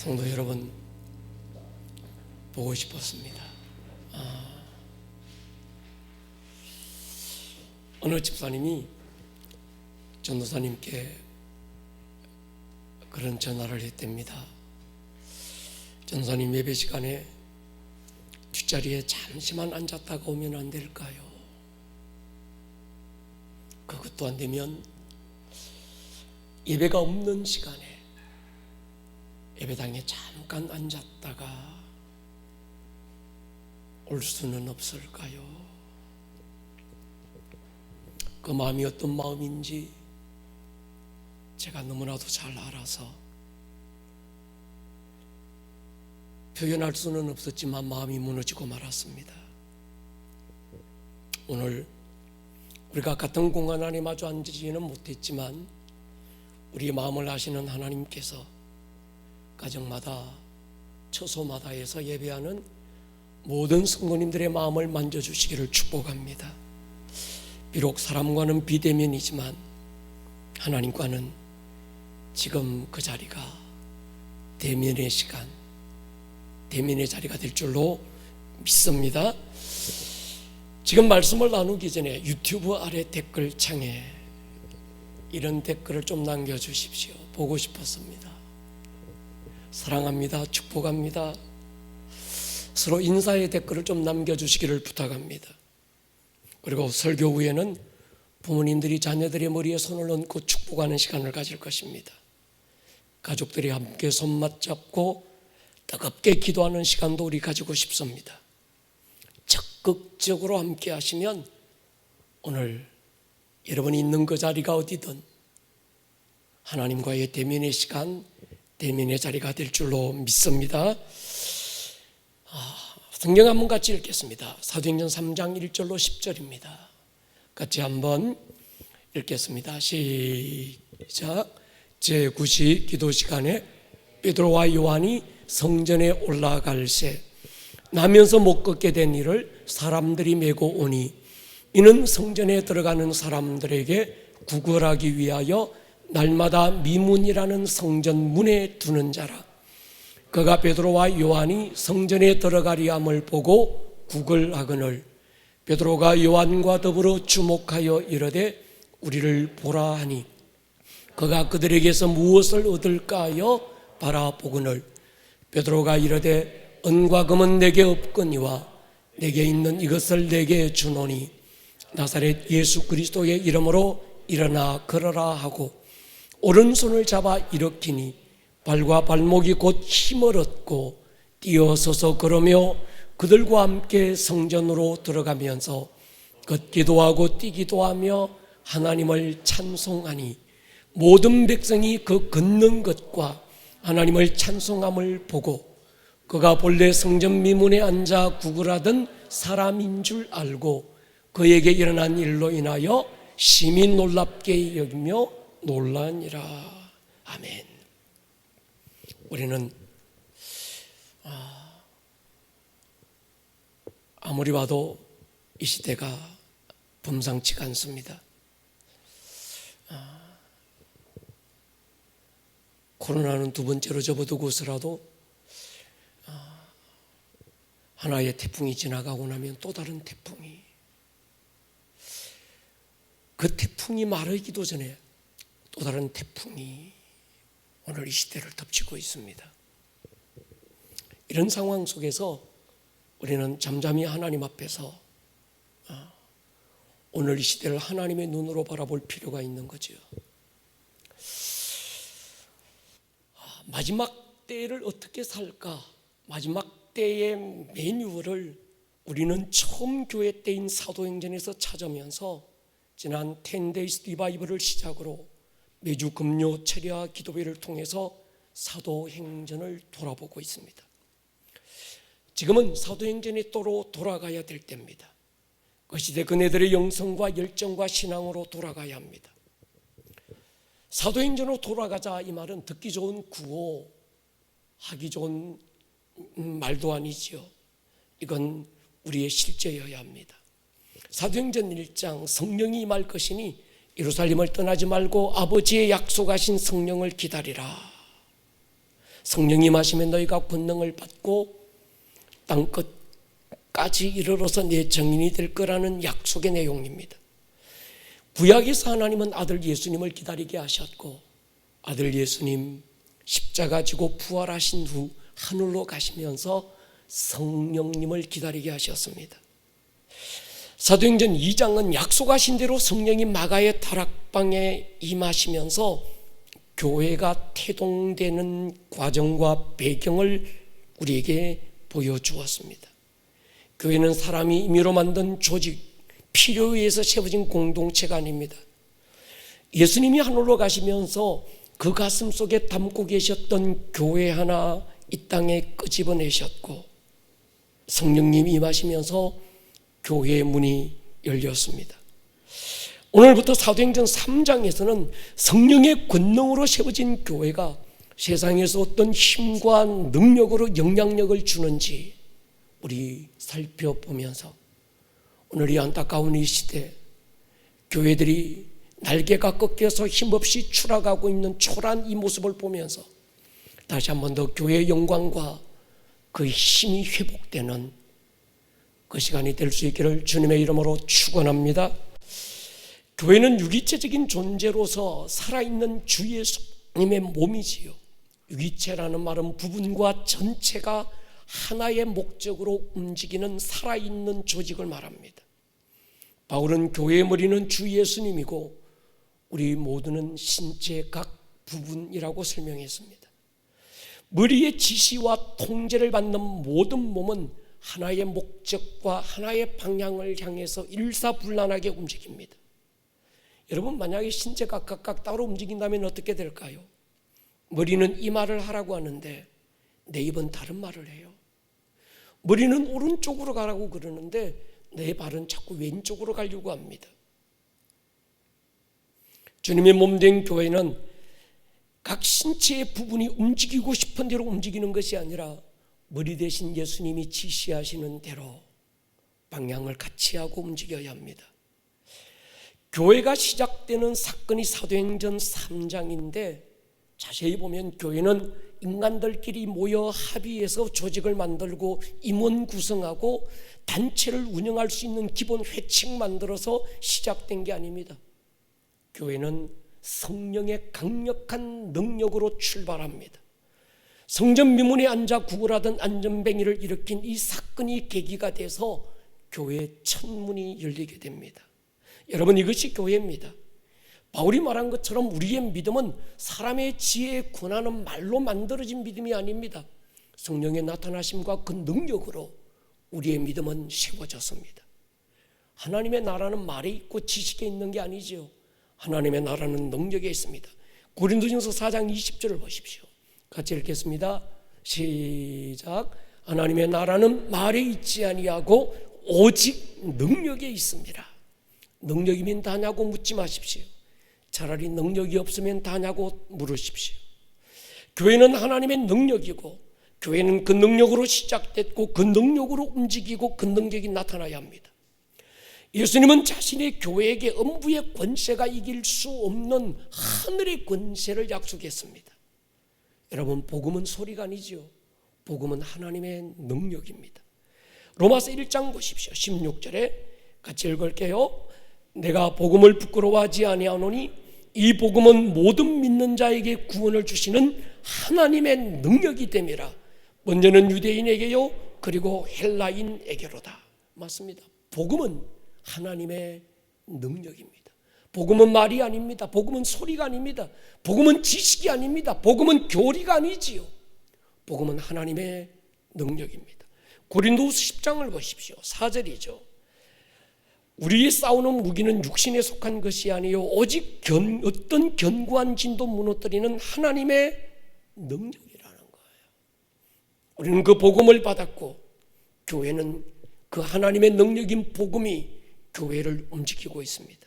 성도 여러분, 보고 싶었습니다. 어느 집사님이 전도사님께 그런 전화를 했답니다. 전도사님, 예배 시간에 뒷자리에 잠시만 앉았다가 오면 안 될까요? 그것도 안 되면 예배가 없는 시간에 예배당에 잠깐 앉았다가 올 수는 없을까요? 그 마음이 어떤 마음인지 제가 너무나도 잘 알아서 표현할 수는 없었지만 마음이 무너지고 말았습니다. 오늘 우리가 같은 공간 안에 마주 앉지는 못했지만 우리 마음을 아시는 하나님께서 가정마다 처소마다에서 예배하는 모든 성도님들의 마음을 만져주시기를 축복합니다. 비록 사람과는 비대면이지만 하나님과는 지금 그 자리가 대면의 시간, 대면의 자리가 될 줄로 믿습니다. 지금 말씀을 나누기 전에 유튜브 아래 댓글창에 이런 댓글을 좀 남겨주십시오. 보고 싶었습니다. 사랑합니다. 축복합니다. 서로 인사의 댓글을 좀 남겨주시기를 부탁합니다. 그리고 설교 후에는 부모님들이 자녀들의 머리에 손을 얹고 축복하는 시간을 가질 것입니다. 가족들이 함께 손 맞잡고 뜨겁게 기도하는 시간도 우리 가지고 싶습니다. 적극적으로 함께 하시면 오늘 여러분이 있는 그 자리가 어디든 하나님과의 대면의 시간, 대면의 자리가 될 줄로 믿습니다. 성경 한번 같이 읽겠습니다. 사도행전 3장 1절로 10절입니다. 같이 한번 읽겠습니다. 시작. 제9시 기도 시간에 베드로와 요한이 성전에 올라갈새 나면서 못 걷게 된 이를 사람들이 메고 오니 이는 성전에 들어가는 사람들에게 구걸하기 위하여 날마다 미문이라는 성전 문에 두는 자라. 그가 베드로와 요한이 성전에 들어가리 함을 보고 구걸하거늘 베드로가 요한과 더불어 주목하여 이르되 우리를 보라 하니 그가 그들에게서 무엇을 얻을까 하여 바라보거늘 베드로가 이르되 은과 금은 내게 없거니와 내게 있는 이것을 내게 주노니 나사렛 예수 그리스도의 이름으로 일어나 걸어라 하고 오른손을 잡아 일으키니 발과 발목이 곧 힘을 얻고 뛰어서서 걸으며 그들과 함께 성전으로 들어가면서 걷기도 하고 뛰기도 하며 하나님을 찬송하니 모든 백성이 그 걷는 것과 하나님을 찬송함을 보고 그가 본래 성전 미문에 앉아 구걸하던 사람인 줄 알고 그에게 일어난 일로 인하여 심히 놀랍게 여기며 놀라니라. 아멘. 우리는 아무리 봐도 이 시대가 범상치가 않습니다. 코로나는 두 번째로 접어두고서라도 하나의 태풍이 지나가고 나면 또 다른 태풍이, 그 태풍이 마르기도 전에 또 다른 태풍이 오늘 이 시대를 덮치고 있습니다. 이런 상황 속에서 우리는 잠잠히 하나님 앞에서 오늘 이 시대를 하나님의 눈으로 바라볼 필요가 있는 거죠. 마지막 때를 어떻게 살까? 마지막 때의 매뉴얼을 우리는 처음 교회 때인 사도행전에서 찾으면서 지난 10days 리바이벌을 시작으로 매주 금요 철야 기도회를 통해서 사도행전을 돌아보고 있습니다. 지금은 사도행전의 또로 돌아가야 될 때입니다. 그 시대 그네들의 영성과 열정과 신앙으로 돌아가야 합니다. 사도행전으로 돌아가자 이 말은 듣기 좋은 구호, 하기 좋은 말도 아니지요. 이건 우리의 실제여야 합니다. 사도행전 1장 성령이 임할 것이니 예루살렘을 떠나지 말고 아버지의 약속하신 성령을 기다리라. 성령이 임하시면 너희가 권능을 받고 땅 끝까지 이르러서 내 증인이 될 거라는 약속의 내용입니다. 구약에서 하나님은 아들 예수님을 기다리게 하셨고 아들 예수님 십자가 지고 부활하신 후 하늘로 가시면서 성령님을 기다리게 하셨습니다. 사도행전 2장은 약속하신 대로 성령이 마가의 다락방에 임하시면서 교회가 태동되는 과정과 배경을 우리에게 보여주었습니다. 교회는 사람이 임의로 만든 조직, 필요에 의해서 세워진 공동체가 아닙니다. 예수님이 하늘로 가시면서 그 가슴 속에 담고 계셨던 교회 하나 이 땅에 끄집어내셨고 성령님이 임하시면서 교회의 문이 열렸습니다. 오늘부터 사도행전 3장에서는 성령의 권능으로 세워진 교회가 세상에서 어떤 힘과 능력으로 영향력을 주는지 우리 살펴보면서 오늘 이 안타까운 이 시대 교회들이 날개가 꺾여서 힘없이 추락하고 있는 초라한 이 모습을 보면서 다시 한 번 더 교회의 영광과 그 힘이 회복되는 그 시간이 될 수 있기를 주님의 이름으로 축원합니다. 교회는 유기체적인 존재로서 살아있는 주 예수님의 몸이지요. 유기체라는 말은 부분과 전체가 하나의 목적으로 움직이는 살아있는 조직을 말합니다. 바울은 교회의 머리는 주 예수님이고 우리 모두는 신체의 각 부분이라고 설명했습니다. 머리의 지시와 통제를 받는 모든 몸은 하나의 목적과 하나의 방향을 향해서 일사불란하게 움직입니다. 여러분, 만약에 신체가 각각 따로 움직인다면 어떻게 될까요? 머리는 이 말을 하라고 하는데 내 입은 다른 말을 해요. 머리는 오른쪽으로 가라고 그러는데 내 발은 자꾸 왼쪽으로 가려고 합니다. 주님의 몸된 교회는 각 신체의 부분이 움직이고 싶은 대로 움직이는 것이 아니라 머리 대신 예수님이 지시하시는 대로 방향을 같이 하고 움직여야 합니다. 교회가 시작되는 사건이 사도행전 3장인데 자세히 보면 교회는 인간들끼리 모여 합의해서 조직을 만들고 임원 구성하고 단체를 운영할 수 있는 기본 회칙 만들어서 시작된 게 아닙니다. 교회는 성령의 강력한 능력으로 출발합니다. 성전 미문에 앉아 구걸하던 안전뱅이를 일으킨 이 사건이 계기가 돼서 교회의 천문이 열리게 됩니다. 여러분, 이것이 교회입니다. 바울이 말한 것처럼 우리의 믿음은 사람의 지혜에 권하는 말로 만들어진 믿음이 아닙니다. 성령의 나타나심과 그 능력으로 우리의 믿음은 세워졌습니다. 하나님의 나라는 말에 있고 지식에 있는 게 아니지요. 하나님의 나라는 능력에 있습니다. 고린도전서 4장 20절을 보십시오. 같이 읽겠습니다. 시작. 하나님의 나라는 말에 있지 아니하고 오직 능력에 있습니다. 능력이면 다냐고 묻지 마십시오. 차라리 능력이 없으면 다냐고 물으십시오. 교회는 하나님의 능력이고 교회는 그 능력으로 시작됐고 그 능력으로 움직이고 그 능력이 나타나야 합니다. 예수님은 자신의 교회에게 음부의 권세가 이길 수 없는 하늘의 권세를 약속했습니다. 여러분, 복음은 소리가 아니지요. 복음은 하나님의 능력입니다. 로마서 1장 보십시오. 16절에 같이 읽을게요. 내가 복음을 부끄러워하지 아니하노니 이 복음은 모든 믿는 자에게 구원을 주시는 하나님의 능력이 됨이라. 먼저는 유대인에게요 그리고 헬라인에게로다. 맞습니다. 복음은 하나님의 능력입니다. 복음은 말이 아닙니다. 복음은 소리가 아닙니다. 복음은 지식이 아닙니다. 복음은 교리가 아니지요. 복음은 하나님의 능력입니다. 고린도후서 10장을 보십시오. 4절이죠. 우리의 싸우는 무기는 육신에 속한 것이 아니요 오직 어떤 견고한 진도 무너뜨리는 하나님의 능력이라는 거예요. 우리는 그 복음을 받았고 교회는 그 하나님의 능력인 복음이 교회를 움직이고 있습니다.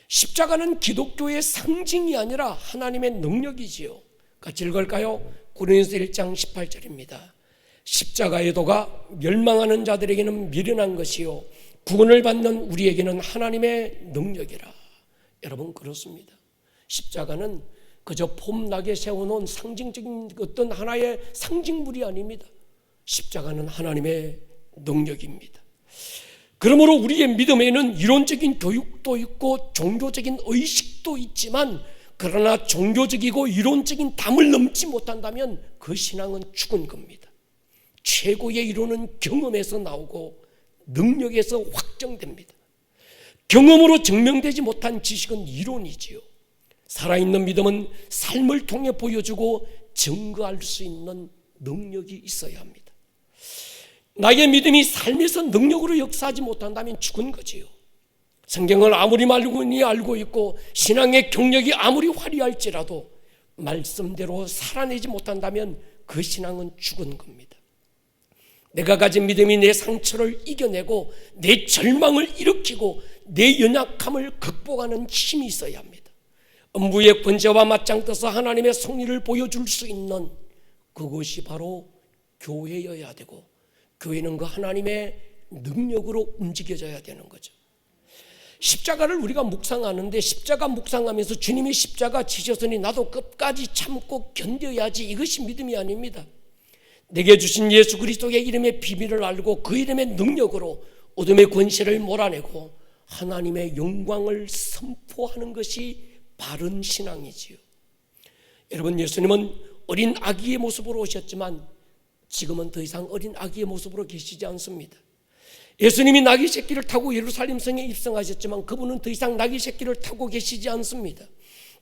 십자가는 기독교의 상징이 아니라 하나님의 능력이지요. 같이 읽을까요? 고린도서 1장 18절입니다. 십자가의 도가 멸망하는 자들에게는 미련한 것이요 구원을 받는 우리에게는 하나님의 능력이라. 여러분, 그렇습니다. 십자가는 그저 폼나게 세워놓은 상징적인 어떤 하나의 상징물이 아닙니다. 십자가는 하나님의 능력입니다. 그러므로 우리의 믿음에는 이론적인 교육도 있고 종교적인 의식도 있지만, 그러나 종교적이고 이론적인 담을 넘지 못한다면 그 신앙은 죽은 겁니다. 최고의 이론은 경험에서 나오고 능력에서 확정됩니다. 경험으로 증명되지 못한 지식은 이론이지요. 살아있는 믿음은 삶을 통해 보여주고 증거할 수 있는 능력이 있어야 합니다. 나의 믿음이 삶에서 능력으로 역사하지 못한다면 죽은 거지요. 성경을 아무리 많이 알고 있고 신앙의 경력이 아무리 화려할지라도 말씀대로 살아내지 못한다면 그 신앙은 죽은 겁니다. 내가 가진 믿음이 내 상처를 이겨내고 내 절망을 일으키고 내 연약함을 극복하는 힘이 있어야 합니다. 음부의 권세와 맞짱떠서 하나님의 섭리를 보여줄 수 있는 그것이 바로 교회여야 되고, 교회는 그 하나님의 능력으로 움직여져야 되는 거죠. 십자가를 우리가 묵상하는데, 십자가 묵상하면서 주님이 십자가 지셨으니 나도 끝까지 참고 견뎌야지, 이것이 믿음이 아닙니다. 내게 주신 예수 그리스도의 이름의 비밀을 알고 그 이름의 능력으로 어둠의 권세를 몰아내고 하나님의 영광을 선포하는 것이 바른 신앙이지요. 여러분, 예수님은 어린 아기의 모습으로 오셨지만 지금은 더 이상 어린 아기의 모습으로 계시지 않습니다. 예수님이 나귀 새끼를 타고 예루살렘 성에 입성하셨지만 그분은 더 이상 나귀 새끼를 타고 계시지 않습니다.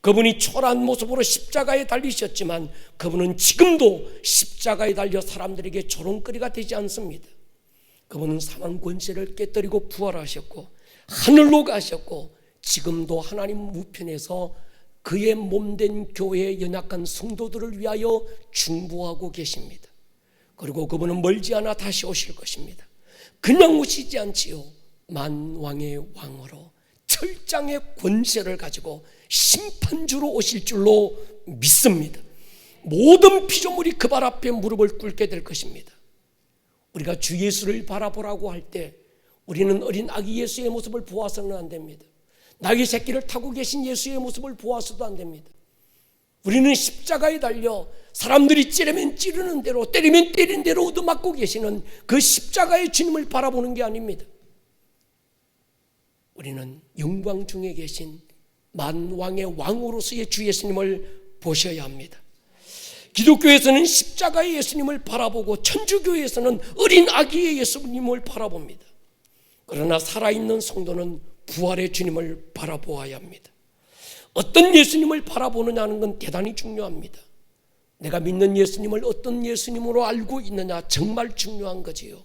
그분이 초라한 모습으로 십자가에 달리셨지만 그분은 지금도 십자가에 달려 사람들에게 조롱거리가 되지 않습니다. 그분은 사망 권세를 깨뜨리고 부활하셨고 하늘로 가셨고 지금도 하나님 우편에서 그의 몸된 교회의 연약한 성도들을 위하여 중보하고 계십니다. 그리고 그분은 멀지 않아 다시 오실 것입니다. 그냥 오시지 않지요. 만왕의 왕으로 철장의 권세를 가지고 심판주로 오실 줄로 믿습니다. 모든 피조물이 그 발 앞에 무릎을 꿇게 될 것입니다. 우리가 주 예수를 바라보라고 할 때 우리는 어린 아기 예수의 모습을 보아서는 안 됩니다. 나귀 새끼를 타고 계신 예수의 모습을 보아서도 안 됩니다. 우리는 십자가에 달려 사람들이 찌르면 찌르는 대로, 때리면 때리는 대로 얻어맞고 계시는 그 십자가의 주님을 바라보는 게 아닙니다. 우리는 영광 중에 계신 만왕의 왕으로서의 주 예수님을 보셔야 합니다. 기독교에서는 십자가의 예수님을 바라보고 천주교에서는 어린 아기의 예수님을 바라봅니다. 그러나 살아있는 성도는 부활의 주님을 바라보아야 합니다. 어떤 예수님을 바라보느냐는 건 대단히 중요합니다. 내가 믿는 예수님을 어떤 예수님으로 알고 있느냐 정말 중요한 거지요.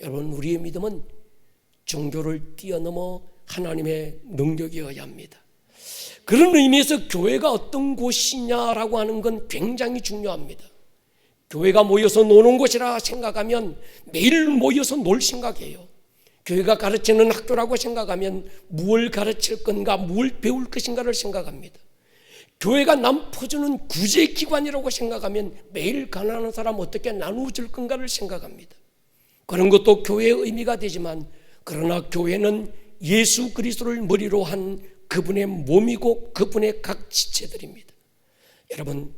여러분, 우리의 믿음은 종교를 뛰어넘어 하나님의 능력이어야 합니다. 그런 의미에서 교회가 어떤 곳이냐라고 하는 건 굉장히 중요합니다. 교회가 모여서 노는 곳이라 생각하면 매일 모여서 놀 생각이에요. 교회가 가르치는 학교라고 생각하면 무엇을 가르칠 건가, 무엇을 배울 것인가를 생각합니다. 교회가 남 퍼주는 구제기관이라고 생각하면 매일 가난한 사람 어떻게 나누어줄 건가를 생각합니다. 그런 것도 교회의 의미가 되지만, 그러나 교회는 예수 그리스도를 머리로 한 그분의 몸이고 그분의 각 지체들입니다. 여러분,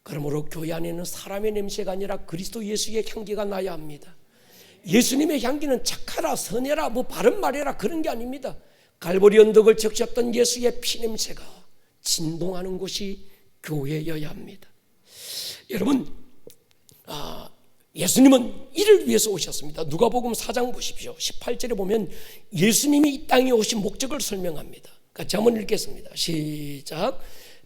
그러므로 교회 안에는 사람의 냄새가 아니라 그리스도 예수의 향기가 나야 합니다. 예수님의 향기는 착하라, 선해라, 뭐 바른 말해라 그런 게 아닙니다. 갈보리 언덕을 적셨던 예수의 피냄새가 진동하는 곳이 교회여야 합니다. 여러분, 예수님은 이를 위해서 오셨습니다. 누가복음 4장 보십시오. 18절에 보면 예수님이 이 땅에 오신 목적을 설명합니다. 같이 한번 읽겠습니다. 시작.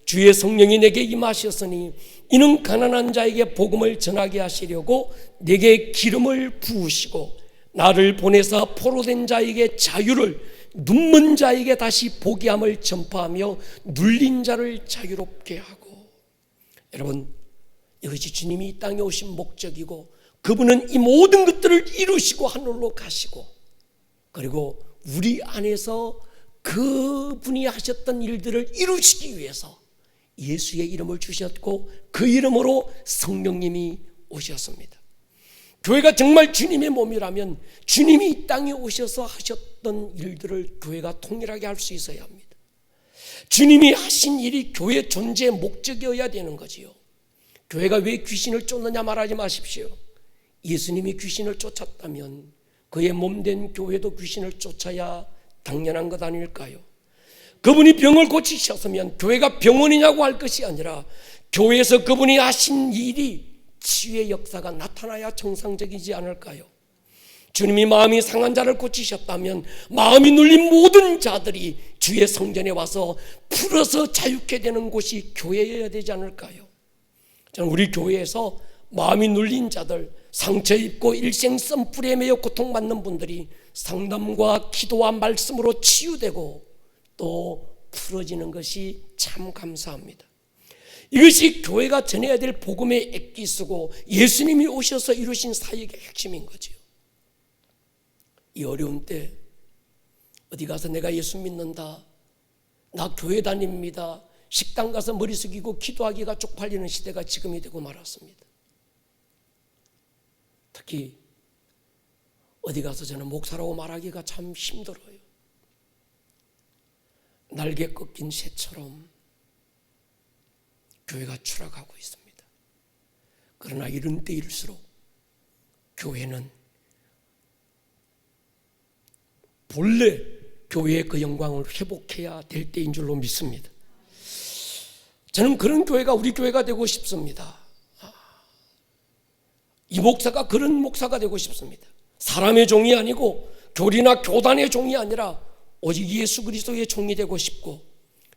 주의 성령이 내게 임하셨으니 이는 가난한 자에게 복음을 전하게 하시려고 내게 기름을 부으시고 나를 보내사 포로된 자에게 자유를, 눈먼 자에게 다시 보게 함을 전파하며 눌린 자를 자유롭게 하고. 여러분, 이것이 주님이 이 땅에 오신 목적이고 그분은 이 모든 것들을 이루시고 하늘로 가시고, 그리고 우리 안에서 그분이 하셨던 일들을 이루시기 위해서 예수의 이름을 주셨고 그 이름으로 성령님이 오셨습니다. 교회가 정말 주님의 몸이라면 주님이 이 땅에 오셔서 하셨던 일들을 교회가 통일하게 할 수 있어야 합니다. 주님이 하신 일이 교회 존재의 목적이어야 되는 거지요. 교회가 왜 귀신을 쫓느냐 말하지 마십시오. 예수님이 귀신을 쫓았다면 그의 몸된 교회도 귀신을 쫓아야 당연한 것 아닐까요? 그분이 병을 고치셨으면 교회가 병원이냐고 할 것이 아니라 교회에서 그분이 하신 일이 치유의 역사가 나타나야 정상적이지 않을까요? 주님이 마음이 상한 자를 고치셨다면 마음이 눌린 모든 자들이 주의 성전에 와서 풀어서 자유케 되는 곳이 교회여야 되지 않을까요? 저는 우리 교회에서 마음이 눌린 자들, 상처 입고 일생 썸풀에 매여 고통받는 분들이 상담과 기도와 말씀으로 치유되고 또 풀어지는 것이 참 감사합니다. 이것이 교회가 전해야 될 복음의 액기스고 예수님이 오셔서 이루신 사역의 핵심인 거지요. 이 어려운 때 어디 가서 내가 예수 믿는다, 나 교회 다닙니다, 식당 가서 머리 숙이고 기도하기가 쪽팔리는 시대가 지금이 되고 말았습니다. 특히 어디 가서 저는 목사라고 말하기가 참 힘들어요. 날개 꺾인 새처럼 교회가 추락하고 있습니다. 그러나 이런 때일수록 교회는 본래 교회의 그 영광을 회복해야 될 때인 줄로 믿습니다. 저는 그런 교회가 우리 교회가 되고 싶습니다. 이 목사가 그런 목사가 되고 싶습니다. 사람의 종이 아니고 교리나 교단의 종이 아니라 오직 예수 그리스도의 종이 되고 싶고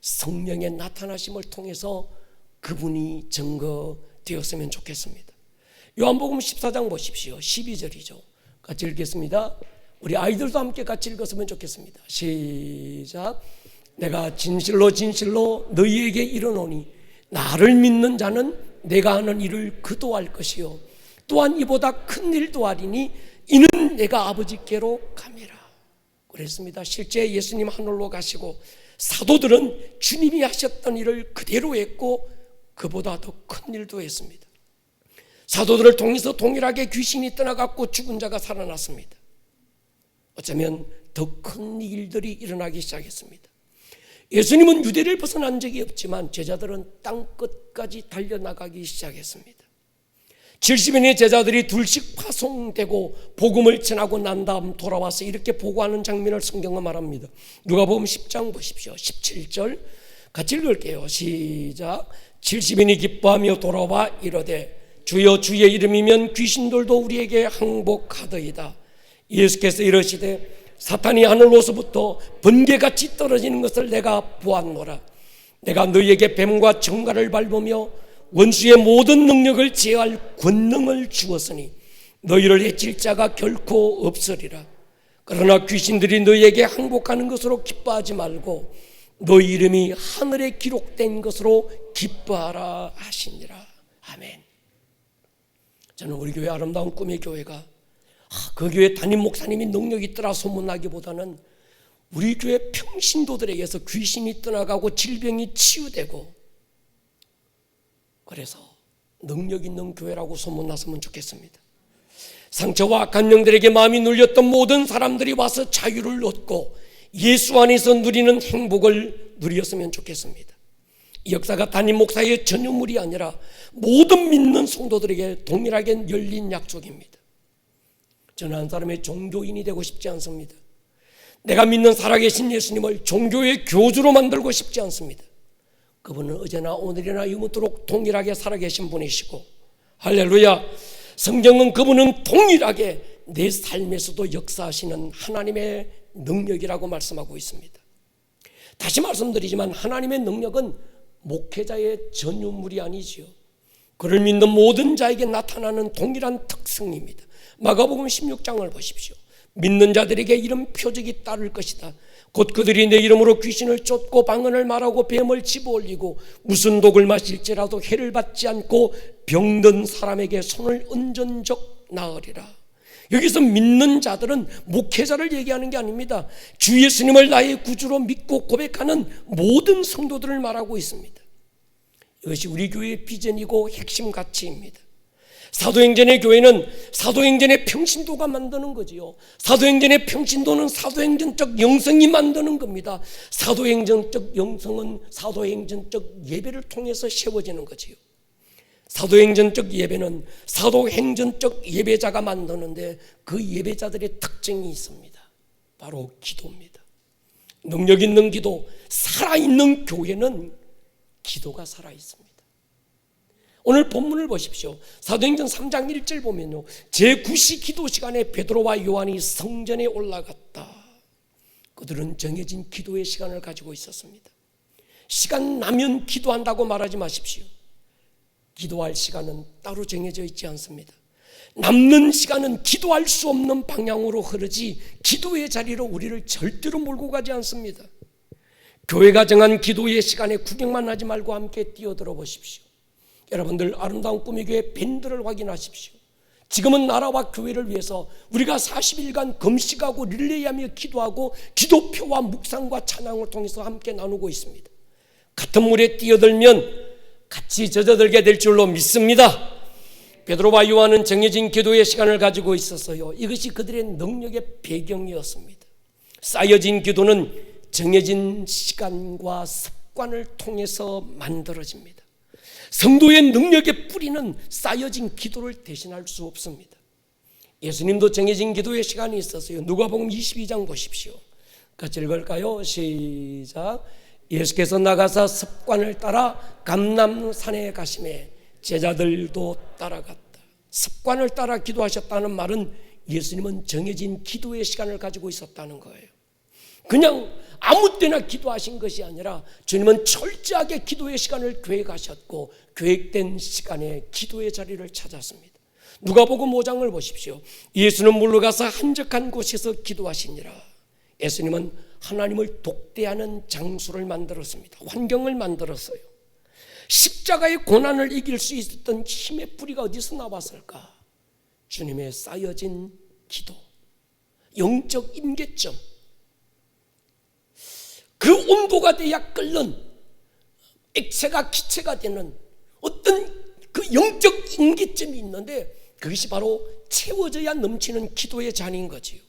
성령의 나타나심을 통해서 그분이 증거되었으면 좋겠습니다. 요한복음 14장 보십시오. 12절이죠. 같이 읽겠습니다. 우리 아이들도 함께 같이 읽었으면 좋겠습니다. 시작. 내가 진실로 진실로 너희에게 이르노니 나를 믿는 자는 내가 하는 일을 그도 할 것이요 또한 이보다 큰 일도 하리니 이는 내가 아버지께로 감이라. 그랬습니다. 실제 예수님 하늘로 가시고 사도들은 주님이 하셨던 일을 그대로 했고 그보다 더 큰 일도 했습니다. 사도들을 통해서 동일하게 귀신이 떠나갔고 죽은 자가 살아났습니다. 어쩌면 더 큰 일들이 일어나기 시작했습니다. 예수님은 유대를 벗어난 적이 없지만 제자들은 땅끝까지 달려나가기 시작했습니다. 70인의 제자들이 둘씩 파송되고 복음을 전하고 난 다음 돌아와서 이렇게 보고하는 장면을 성경은 말합니다. 누가복음 10장 보십시오. 17절 같이 읽을게요. 시작. 70인이 기뻐하며 돌아와 이르되 주여 주의 이름이면 귀신들도 우리에게 항복하더이다. 예수께서 이르시되 사탄이 하늘로서부터 번개같이 떨어지는 것을 내가 보았노라. 내가 너희에게 뱀과 정갈을 밟으며 원수의 모든 능력을 제어할 권능을 주었으니 너희를 해칠 자가 결코 없으리라. 그러나 귀신들이 너희에게 항복하는 것으로 기뻐하지 말고 너희 이름이 하늘에 기록된 것으로 기뻐하라 하시니라. 아멘. 저는 우리 교회 아름다운 꿈의 교회가 그 교회 담임 목사님이 능력이 있더라 소문나기보다는 우리 교회 평신도들에게서 귀신이 떠나가고 질병이 치유되고 그래서 능력 있는 교회라고 소문났으면 좋겠습니다. 상처와 악한 영들에게 마음이 눌렸던 모든 사람들이 와서 자유를 얻고 예수 안에서 누리는 행복을 누렸으면 좋겠습니다. 이 역사가 담임 목사의 전유물이 아니라 모든 믿는 성도들에게 동일하게 열린 약속입니다. 저는 한 사람의 종교인이 되고 싶지 않습니다. 내가 믿는 살아계신 예수님을 종교의 교주로 만들고 싶지 않습니다. 그분은 어제나 오늘이나 영원토록 동일하게 살아계신 분이시고 할렐루야. 성경은 그분은 동일하게 내 삶에서도 역사하시는 하나님의 능력이라고 말씀하고 있습니다. 다시 말씀드리지만 하나님의 능력은 목회자의 전유물이 아니지요. 그를 믿는 모든 자에게 나타나는 동일한 특성입니다. 마가복음 16장을 보십시오. 믿는 자들에게 이런 표적이 따를 것이다. 곧 그들이 내 이름으로 귀신을 쫓고 방언을 말하고 뱀을 집어올리고 무슨 독을 마실지라도 해를 받지 않고 병든 사람에게 손을 얹은 적 나으리라. 여기서 믿는 자들은 목회자를 얘기하는 게 아닙니다. 주 예수님을 나의 구주로 믿고 고백하는 모든 성도들을 말하고 있습니다. 이것이 우리 교회의 비전이고 핵심 가치입니다. 사도행전의 교회는 사도행전의 평신도가 만드는 거지요. 사도행전의 평신도는 사도행전적 영성이 만드는 겁니다. 사도행전적 영성은 사도행전적 예배를 통해서 세워지는 거지요. 사도행전적 예배는 사도행전적 예배자가 만드는데 그 예배자들의 특징이 있습니다. 바로 기도입니다. 능력 있는 기도, 살아있는 교회는 기도가 살아있습니다. 오늘 본문을 보십시오. 사도행전 3장 1절 보면요, 제9시 기도 시간에 베드로와 요한이 성전에 올라갔다. 그들은 정해진 기도의 시간을 가지고 있었습니다. 시간 나면 기도한다고 말하지 마십시오. 기도할 시간은 따로 정해져 있지 않습니다. 남는 시간은 기도할 수 없는 방향으로 흐르지 기도의 자리로 우리를 절대로 몰고 가지 않습니다. 교회가 정한 기도의 시간에 구경만 하지 말고 함께 뛰어들어 보십시오. 여러분들 아름다운 꿈의 교회 밴드를 확인하십시오. 지금은 나라와 교회를 위해서 우리가 40일간 금식하고 릴레이하며 기도하고 기도표와 묵상과 찬양을 통해서 함께 나누고 있습니다. 같은 물에 뛰어들면 같이 젖어들게 될 줄로 믿습니다. 베드로와 요한은 정해진 기도의 시간을 가지고 있었어요. 이것이 그들의 능력의 배경이었습니다. 쌓여진 기도는 정해진 시간과 습관을 통해서 만들어집니다. 성도의 능력의 뿌리는 쌓여진 기도를 대신할 수 없습니다. 예수님도 정해진 기도의 시간이 있었어요. 누가복음 22장 보십시오. 같이 읽을까요? 시작. 예수께서 나가사 습관을 따라 감람산에 가시매 제자들도 따라갔다. 습관을 따라 기도하셨다는 말은 예수님은 정해진 기도의 시간을 가지고 있었다는 거예요. 그냥 아무 때나 기도하신 것이 아니라 주님은 철저하게 기도의 시간을 계획하셨고 계획된 시간에 기도의 자리를 찾았습니다. 누가복음 5장을 보십시오. 예수는 물러가서 한적한 곳에서 기도하시니라. 예수님은 하나님을 독대하는 장소를 만들었습니다. 환경을 만들었어요. 십자가의 고난을 이길 수 있었던 힘의 뿌리가 어디서 나왔을까? 주님의 쌓여진 기도, 영적 임계점, 그 온도가 돼야 끓는 액체가 기체가 되는 어떤 그 영적 임계점이 있는데 그것이 바로 채워져야 넘치는 기도의 잔인 거지요.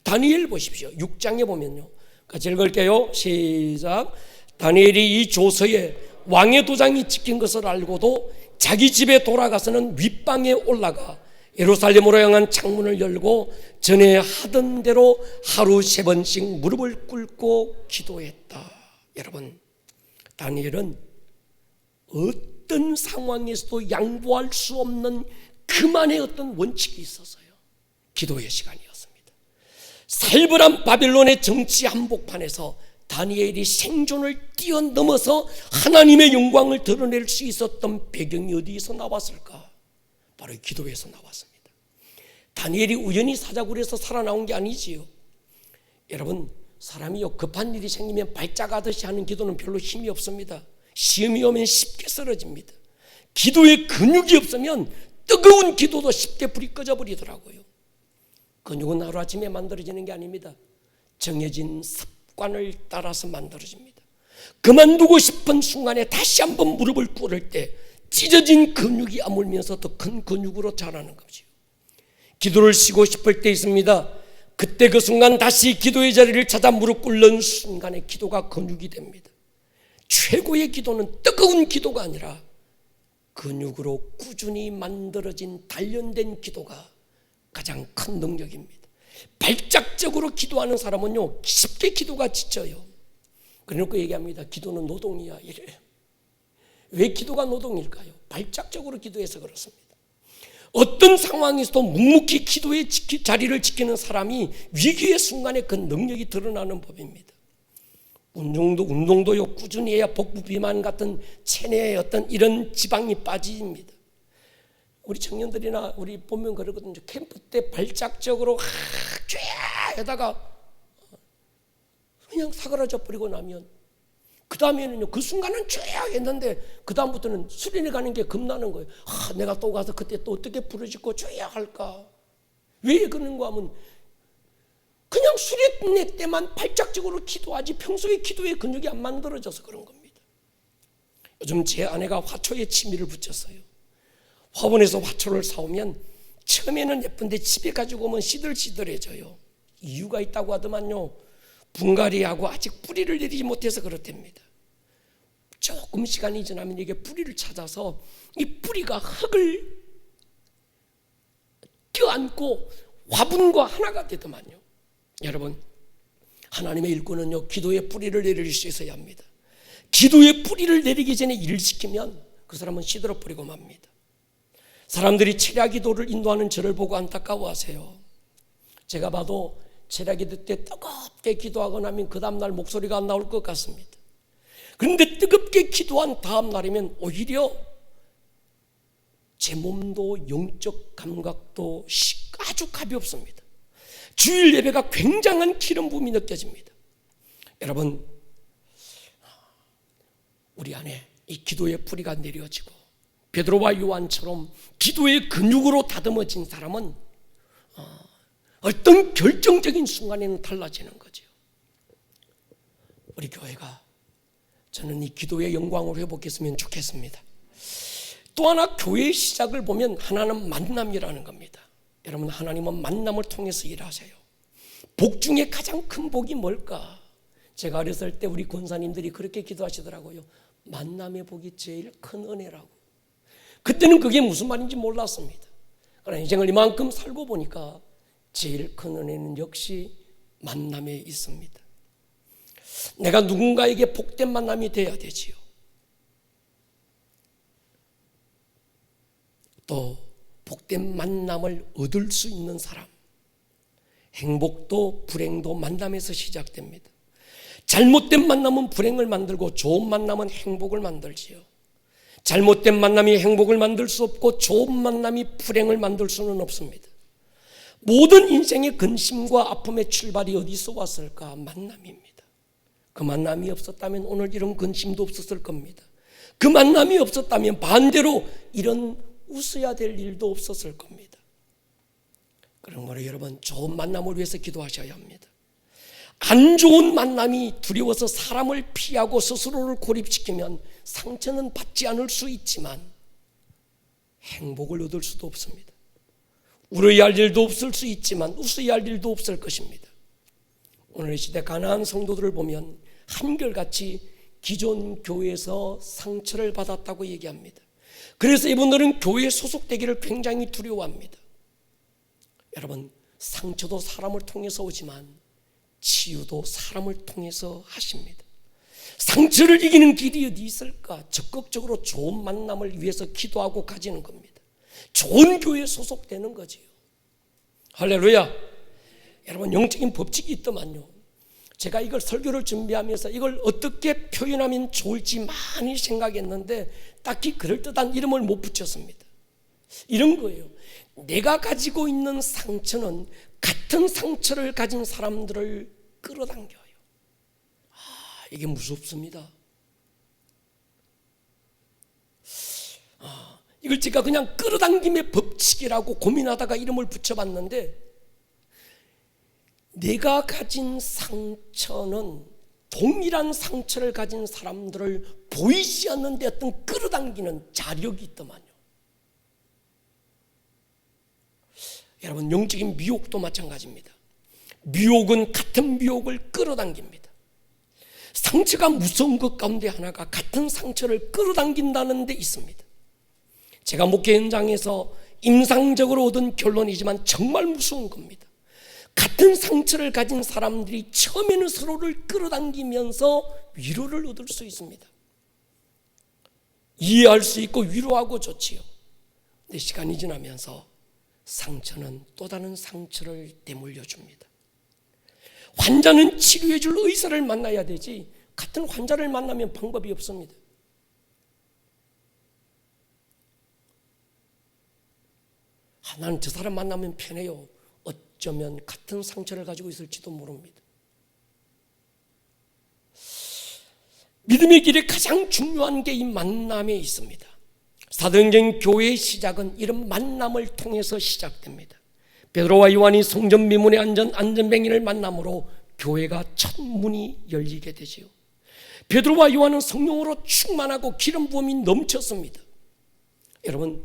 다니엘 보십시오. 6장에 보면요, 같이 읽을게요. 시작. 다니엘이 이 조서에 왕의 도장이 찍힌 것을 알고도 자기 집에 돌아가서는 윗방에 올라가 예루살렘으로 향한 창문을 열고 전에 하던 대로 하루 3번씩 무릎을 꿇고 기도했다. 여러분, 다니엘은 어떤 상황에서도 양보할 수 없는 그만의 어떤 원칙이 있었어요. 기도의 시간이었습니다. 살벌한 바벨론의 정치 한복판에서 다니엘이 생존을 뛰어넘어서 하나님의 영광을 드러낼 수 있었던 배경이 어디에서 나왔을까? 바로 기도에서 나왔습니다. 다니엘이 우연히 사자굴에서 살아나온 게 아니지요. 여러분, 사람이요, 급한 일이 생기면 발작하듯이 하는 기도는 별로 힘이 없습니다. 시험이 오면 쉽게 쓰러집니다. 기도에 근육이 없으면 뜨거운 기도도 쉽게 불이 꺼져버리더라고요. 근육은 하루아침에 만들어지는 게 아닙니다. 정해진 습관을 따라서 만들어집니다. 그만두고 싶은 순간에 다시 한번 무릎을 꿇을 때 찢어진 근육이 아물면서 더 큰 근육으로 자라는 거죠. 기도를 쉬고 싶을 때 있습니다. 그때 그 순간 다시 기도의 자리를 찾아 무릎 꿇는 순간에 기도가 근육이 됩니다. 최고의 기도는 뜨거운 기도가 아니라 근육으로 꾸준히 만들어진 단련된 기도가 가장 큰 능력입니다. 발작적으로 기도하는 사람은요, 쉽게 기도가 지쳐요. 그래놓고 얘기합니다. 기도는 노동이야, 이래요. 왜 기도가 노동일까요? 발작적으로 기도해서 그렇습니다. 어떤 상황에서도 묵묵히 기도의 자리를 지키는 사람이 위기의 순간에 그 능력이 드러나는 법입니다. 운동도요, 꾸준히 해야 복부 비만 같은 체내의 어떤 이런 지방이 빠집니다. 우리 청년들이나 우리 보면 그러거든요. 캠프 때 발작적으로 쫙 하다가 그냥 사그라져 버리고 나면 그 다음에는요, 그 순간은 쫙 했는데 그 다음부터는 수련회 가는 게 겁나는 거예요. 내가 또 가서 그때 또 어떻게 부르짖고 쫙 할까? 왜 그런가 하면 그냥 수련회 때만 발작적으로 기도하지 평소에 기도의 근육이 안 만들어져서 그런 겁니다. 요즘 제 아내가 화초에 취미를 붙였어요. 화원에서 화초를 사오면 처음에는 예쁜데 집에 가지고 오면 시들시들해져요. 이유가 있다고 하더만요. 분갈이하고 아직 뿌리를 내리지 못해서 그렇답니다. 조금 시간이 지나면 이게 뿌리를 찾아서 이 뿌리가 흙을 껴안고 화분과 하나가 되더만요. 여러분, 하나님의 일꾼은요, 기도의 뿌리를 내릴 수 있어야 합니다. 기도의 뿌리를 내리기 전에 일을 시키면 그 사람은 시들어 버리고 맙니다. 사람들이 철야 기도를 인도하는 저를 보고 안타까워하세요. 제가 봐도 철야 기도 때 뜨겁게 기도하고 나면 그 다음날 목소리가 안 나올 것 같습니다. 그런데 뜨겁게 기도한 다음 날이면 오히려 제 몸도 영적 감각도 아주 가볍습니다. 주일 예배가 굉장한 기름 부음이 느껴집니다. 여러분, 우리 안에 이 기도의 뿌리가 내려지고 베드로와 요한처럼 기도의 근육으로 다듬어진 사람은 어떤 결정적인 순간에는 달라지는 거죠. 우리 교회가 저는 이 기도의 영광을 회복했으면 좋겠습니다. 또 하나 교회의 시작을 보면 하나는 만남이라는 겁니다. 여러분, 하나님은 만남을 통해서 일하세요. 복 중에 가장 큰 복이 뭘까? 제가 어렸을 때 우리 권사님들이 그렇게 기도하시더라고요. 만남의 복이 제일 큰 은혜라고. 그때는 그게 무슨 말인지 몰랐습니다. 그러나 인생을 이만큼 살고 보니까 제일 큰 은혜는 역시 만남에 있습니다. 내가 누군가에게 복된 만남이 돼야 되지요. 또 복된 만남을 얻을 수 있는 사람, 행복도 불행도 만남에서 시작됩니다. 잘못된 만남은 불행을 만들고 좋은 만남은 행복을 만들지요. 잘못된 만남이 행복을 만들 수 없고 좋은 만남이 불행을 만들 수는 없습니다. 모든 인생의 근심과 아픔의 출발이 어디서 왔을까? 만남입니다. 그 만남이 없었다면 오늘 이런 근심도 없었을 겁니다. 그 만남이 없었다면 반대로 이런 웃어야 될 일도 없었을 겁니다. 그러므로 여러분, 좋은 만남을 위해서 기도하셔야 합니다. 안 좋은 만남이 두려워서 사람을 피하고 스스로를 고립시키면 상처는 받지 않을 수 있지만 행복을 얻을 수도 없습니다. 울어야 할 일도 없을 수 있지만 웃어야 할 일도 없을 것입니다. 오늘 이 시대 가난한 성도들을 보면 한결같이 기존 교회에서 상처를 받았다고 얘기합니다. 그래서 이분들은 교회에 소속되기를 굉장히 두려워합니다. 여러분, 상처도 사람을 통해서 오지만 치유도 사람을 통해서 하십니다. 상처를 이기는 길이 어디 있을까? 적극적으로 좋은 만남을 위해서 기도하고 가지는 겁니다. 좋은 교회에 소속되는 거지요. 할렐루야. 여러분, 영적인 법칙이 있더만요. 제가 이걸 설교를 준비하면서 이걸 어떻게 표현하면 좋을지 많이 생각했는데 딱히 그럴듯한 이름을 못 붙였습니다. 이런 거예요. 내가 가지고 있는 상처는 같은 상처를 가진 사람들을 끌어당겨요. 이게 무섭습니다. 이걸 제가 그냥 끌어당김의 법칙이라고 고민하다가 이름을 붙여봤는데, 내가 가진 상처는 동일한 상처를 가진 사람들을 보이지 않는데 어떤 끌어당기는 자력이 있더만요. 여러분, 영적인 미혹도 마찬가지입니다. 미혹은 같은 미혹을 끌어당깁니다. 상처가 무서운 것 가운데 하나가 같은 상처를 끌어당긴다는 데 있습니다. 제가 목회 현장에서 임상적으로 얻은 결론이지만 정말 무서운 겁니다. 같은 상처를 가진 사람들이 처음에는 서로를 끌어당기면서 위로를 얻을 수 있습니다. 이해할 수 있고 위로하고 좋지요. 근데 시간이 지나면서 상처는 또 다른 상처를 되물려 줍니다. 환자는 치료해 줄 의사를 만나야 되지 같은 환자를 만나면 방법이 없습니다. 나는 저 사람 만나면 편해요. 어쩌면 같은 상처를 가지고 있을지도 모릅니다. 믿음의 길에 가장 중요한 게 이 만남에 있습니다. 사도행전 교회의 시작은 이런 만남을 통해서 시작됩니다. 베드로와 요한이 성전 미문에 앉은 안전뱅이를 만남으로 교회가 첫 문이 열리게 되지요. 베드로와 요한은 성령으로 충만하고 기름 부음이 넘쳤습니다. 여러분,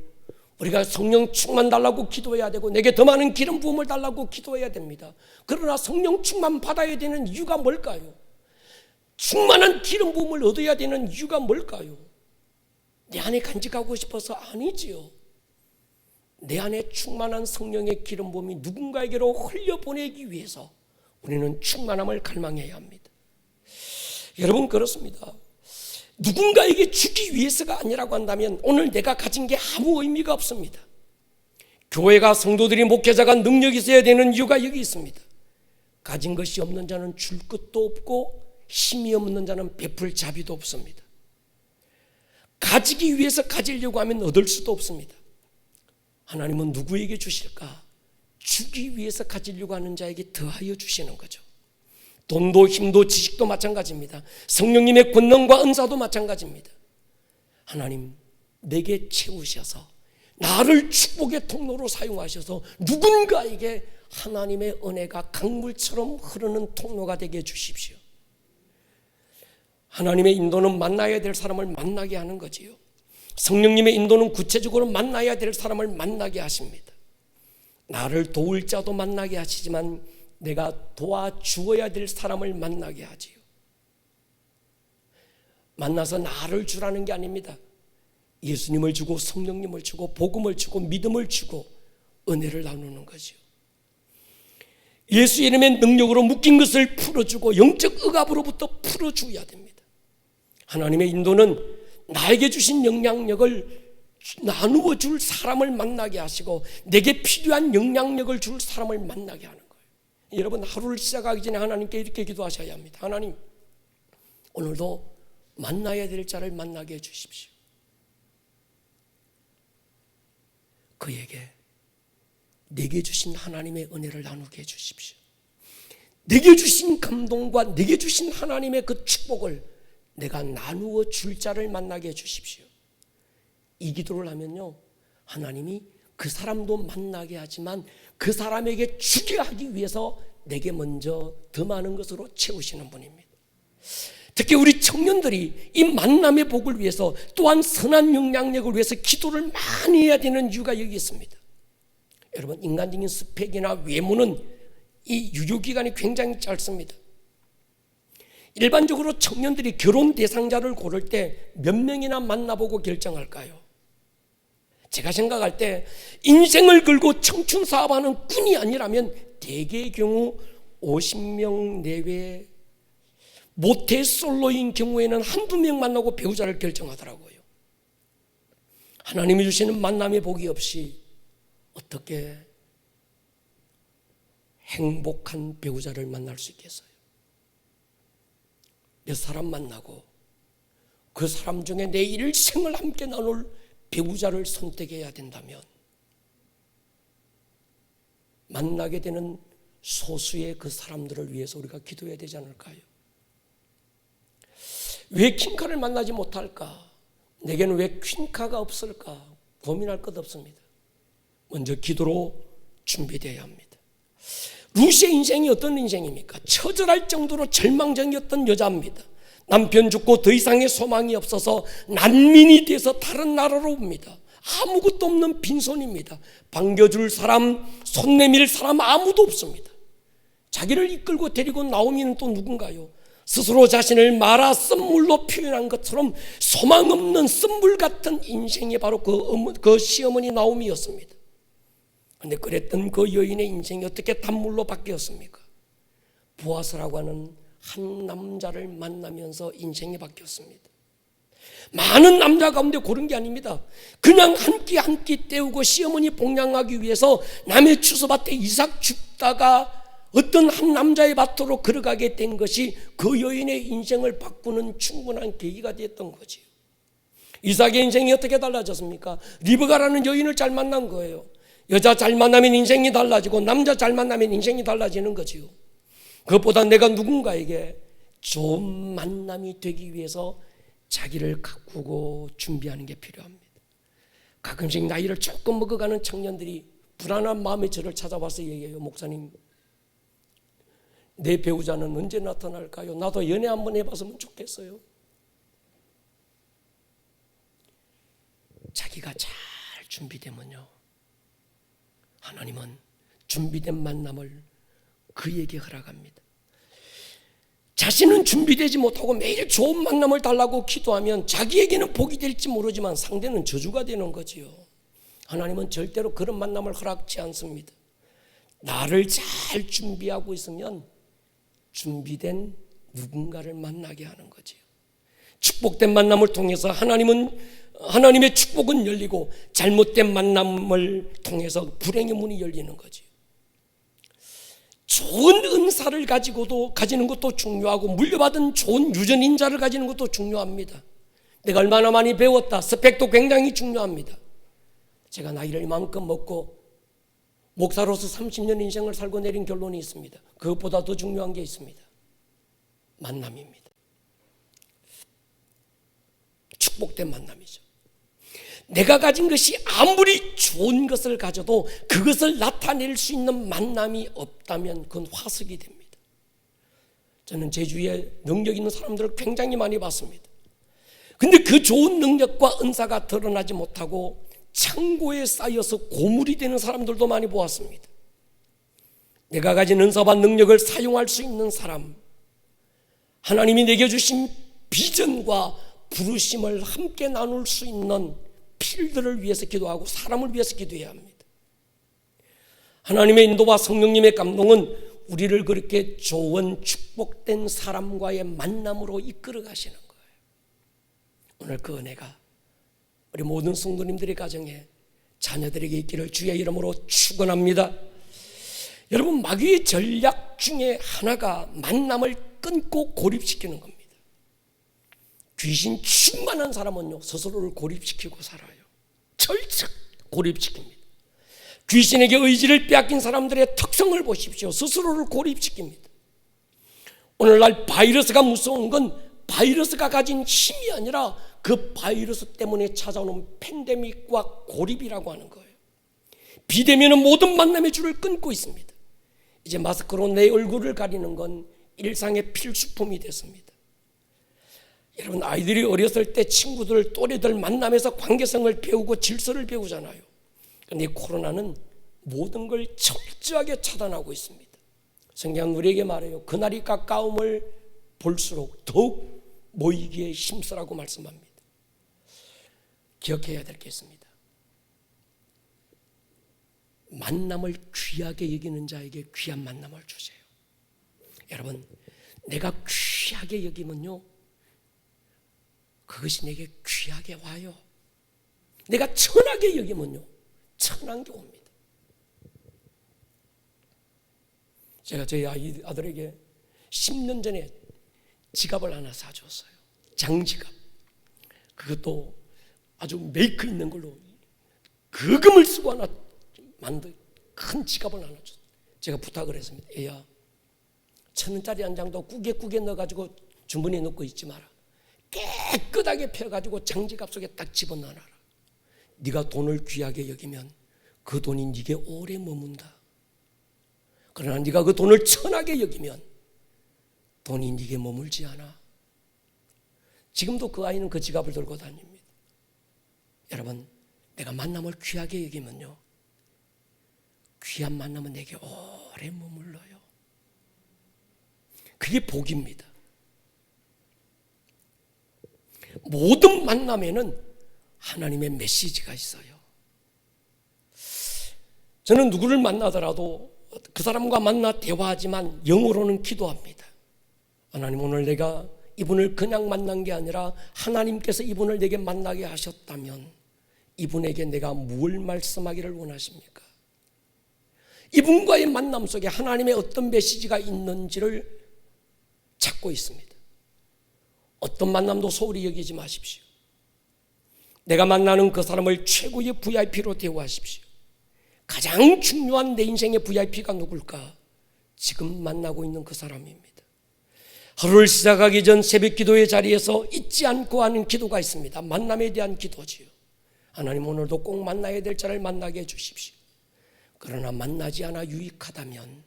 우리가 성령 충만 달라고 기도해야 되고 내게 더 많은 기름 부음을 달라고 기도해야 됩니다. 그러나 성령 충만 받아야 되는 이유가 뭘까요? 충만한 기름 부음을 얻어야 되는 이유가 뭘까요? 내 안에 간직하고 싶어서 아니지요. 내 안에 충만한 성령의 기름 부음이 누군가에게로 흘려보내기 위해서 우리는 충만함을 갈망해야 합니다. 여러분, 그렇습니다. 누군가에게 주기 위해서가 아니라고 한다면 오늘 내가 가진 게 아무 의미가 없습니다. 교회가, 성도들이, 목회자가 능력이 있어야 되는 이유가 여기 있습니다. 가진 것이 없는 자는 줄 것도 없고 힘이 없는 자는 베풀 자비도 없습니다. 가지기 위해서 가지려고 하면 얻을 수도 없습니다. 하나님은 누구에게 주실까? 주기 위해서 가지려고 하는 자에게 더하여 주시는 거죠. 돈도 힘도 지식도 마찬가지입니다. 성령님의 권능과 은사도 마찬가지입니다. 하나님, 내게 채우셔서 나를 축복의 통로로 사용하셔서 누군가에게 하나님의 은혜가 강물처럼 흐르는 통로가 되게 해주십시오. 하나님의 인도는 만나야 될 사람을 만나게 하는 거지요. 성령님의 인도는 구체적으로 만나야 될 사람을 만나게 하십니다. 나를 도울 자도 만나게 하시지만 내가 도와주어야 될 사람을 만나게 하지요. 만나서 나를 주라는 게 아닙니다. 예수님을 주고 성령님을 주고 복음을 주고 믿음을 주고 은혜를 나누는 거죠. 예수 이름의 능력으로 묶인 것을 풀어주고 영적 억압으로부터 풀어줘야 됩니다. 하나님의 인도는 나에게 주신 영향력을 나누어 줄 사람을 만나게 하시고 내게 필요한 영향력을 줄 사람을 만나게 하는 거예요. 여러분, 하루를 시작하기 전에 하나님께 이렇게 기도하셔야 합니다. 하나님, 오늘도 만나야 될 자를 만나게 해주십시오. 그에게 내게 주신 하나님의 은혜를 나누게 해주십시오. 내게 주신 감동과 내게 주신 하나님의 그 축복을 내가 나누어 줄 자를 만나게 해주십시오. 이 기도를 하면요, 하나님이 그 사람도 만나게 하지만 그 사람에게 주게 하기 위해서 내게 먼저 더 많은 것으로 채우시는 분입니다. 특히 우리 청년들이 이 만남의 복을 위해서 또한 선한 영향력을 위해서 기도를 많이 해야 되는 이유가 여기 있습니다. 여러분, 인간적인 스펙이나 외모는 이 유효기간이 굉장히 짧습니다. 일반적으로 청년들이 결혼 대상자를 고를 때 몇 명이나 만나보고 결정할까요? 제가 생각할 때 인생을 걸고 청춘 사업하는 꾼이 아니라면 대개의 경우 50명 내외, 모태 솔로인 경우에는 한두 명 만나고 배우자를 결정하더라고요. 하나님이 주시는 만남의 복이 없이 어떻게 행복한 배우자를 만날 수 있겠어요? 몇 사람 만나고 그 사람 중에 내 일생을 함께 나눌 배우자를 선택해야 된다면 만나게 되는 소수의 그 사람들을 위해서 우리가 기도해야 되지 않을까요? 왜 퀸카를 만나지 못할까? 내게는 왜 퀸카가 없을까? 고민할 것 없습니다. 먼저 기도로 준비되어야 합니다. 루시의 인생이 어떤 인생입니까? 처절할 정도로 절망적이었던 여자입니다. 남편 죽고 더 이상의 소망이 없어서 난민이 돼서 다른 나라로 옵니다. 아무것도 없는 빈손입니다. 반겨줄 사람, 손 내밀 사람 아무도 없습니다. 자기를 이끌고 데리고 나오미는 또 누군가요? 스스로 자신을 마라 쓴물로 표현한 것처럼 소망 없는 쓴물 같은 인생이 바로 그 시어머니 나오미였습니다. 그런데 그랬던 그 여인의 인생이 어떻게 단물로 바뀌었습니까? 보아스라고 하는 한 남자를 만나면서 인생이 바뀌었습니다. 많은 남자 가운데 고른 게 아닙니다. 그냥 한 끼 한 끼 때우고 시어머니 봉양하기 위해서 남의 추수밭에 이삭 줍다가 어떤 한 남자의 밭으로 걸어가게 된 것이 그 여인의 인생을 바꾸는 충분한 계기가 됐던 거지요. 이삭의 인생이 어떻게 달라졌습니까? 리브가라는 여인을 잘 만난 거예요. 여자 잘 만나면 인생이 달라지고 남자 잘 만나면 인생이 달라지는 거지요. 그것보다 내가 누군가에게 좋은 만남이 되기 위해서 자기를 가꾸고 준비하는 게 필요합니다. 가끔씩 나이를 조금 먹어가는 청년들이 불안한 마음에 저를 찾아와서 얘기해요. 목사님, 내 배우자는 언제 나타날까요? 나도 연애 한번 해봤으면 좋겠어요. 자기가 잘 준비되면요, 하나님은 준비된 만남을 그에게 허락합니다. 자신은 준비되지 못하고 매일 좋은 만남을 달라고 기도하면 자기에게는 복이 될지 모르지만 상대는 저주가 되는 거지요. 하나님은 절대로 그런 만남을 허락지 않습니다. 나를 잘 준비하고 있으면 준비된 누군가를 만나게 하는 거지요. 축복된 만남을 통해서 하나님의 축복은 열리고, 잘못된 만남을 통해서 불행의 문이 열리는 거지요. 좋은 은사를 가지는 것도 중요하고, 물려받은 좋은 유전인자를 가지는 것도 중요합니다. 내가 얼마나 많이 배웠다, 스펙도 굉장히 중요합니다. 제가 나이를 이만큼 먹고 목사로서 30년 인생을 살고 내린 결론이 있습니다. 그것보다 더 중요한 게 있습니다. 만남입니다. 축복된 만남이죠. 내가 가진 것이 아무리 좋은 것을 가져도 그것을 나타낼 수 있는 만남이 없다면 그건 화석이 됩니다. 저는 제주에 능력 있는 사람들을 굉장히 많이 봤습니다. 근데 그 좋은 능력과 은사가 드러나지 못하고 창고에 쌓여서 고물이 되는 사람들도 많이 보았습니다. 내가 가진 은사와 능력을 사용할 수 있는 사람, 하나님이 내게 주신 비전과 부르심을 함께 나눌 수 있는 필들을 위해서 기도하고 사람을 위해서 기도해야 합니다. 하나님의 인도와 성령님의 감동은 우리를 그렇게 좋은 축복된 사람과의 만남으로 이끌어 가시는 거예요. 오늘 그 은혜가 우리 모든 성도님들의 가정에, 자녀들에게 있기를 주의 이름으로 축원합니다. 여러분, 마귀의 전략 중에 하나가 만남을 끊고 고립시키는 겁니다. 귀신 충만한 사람은요, 스스로를 고립시키고 살아요. 철저히 고립시킵니다. 귀신에게 의지를 빼앗긴 사람들의 특성을 보십시오. 스스로를 고립시킵니다. 오늘날 바이러스가 무서운 건 바이러스가 가진 힘이 아니라 그 바이러스 때문에 찾아오는 팬데믹과 고립이라고 하는 거예요. 비대면은 모든 만남의 줄을 끊고 있습니다. 이제 마스크로 내 얼굴을 가리는 건 일상의 필수품이 됐습니다. 여러분, 아이들이 어렸을 때 친구들, 또래들 만나면서 관계성을 배우고 질서를 배우잖아요. 그런데 코로나는 모든 걸 철저하게 차단하고 있습니다. 성경 우리에게 말해요. 그날이 가까움을 볼수록 더욱 모이기에 힘쓰라고 말씀합니다. 기억해야 될 게 있습니다. 만남을 귀하게 여기는 자에게 귀한 만남을 주세요. 여러분, 내가 귀하게 여기면요, 그것이 내게 귀하게 와요. 내가 천하게 여기면요, 천한 게 옵니다. 제가 저희 아들에게 10년 전에 지갑을 하나 사줬어요. 장지갑. 그것도 아주 메이크 있는 걸로 거금을 쓰고 하나 만든 큰 지갑을 하나 줬어요. 제가 부탁을 했습니다. 애야, 1,000원짜리 한 장도 꾸게 넣어가지고 주머니에 넣고 있지 마라. 깨끗하게 펴가지고 장지갑 속에 딱 집어넣어라. 네가 돈을 귀하게 여기면 그 돈이 네게 오래 머문다. 그러나 네가 그 돈을 천하게 여기면 돈이 네게 머물지 않아. 지금도 그 아이는 그 지갑을 들고 다닙니다. 여러분, 내가 만남을 귀하게 여기면요, 귀한 만남은 내게 오래 머물러요. 그게 복입니다. 모든 만남에는 하나님의 메시지가 있어요. 저는 누구를 만나더라도 그 사람과 만나 대화하지만 영어로는 기도합니다. 하나님, 오늘 내가 이분을 그냥 만난 게 아니라 하나님께서 이분을 내게 만나게 하셨다면 이분에게 내가 무엇을 말씀하기를 원하십니까? 이분과의 만남 속에 하나님의 어떤 메시지가 있는지를 찾고 있습니다. 어떤 만남도 소홀히 여기지 마십시오. 내가 만나는 그 사람을 최고의 VIP로 대우하십시오. 가장 중요한 내 인생의 VIP가 누굴까? 지금 만나고 있는 그 사람입니다. 하루를 시작하기 전 새벽 기도의 자리에서 잊지 않고 하는 기도가 있습니다. 만남에 대한 기도지요. 하나님, 오늘도 꼭 만나야 될 자를 만나게 해주십시오. 그러나 만나지 않아 유익하다면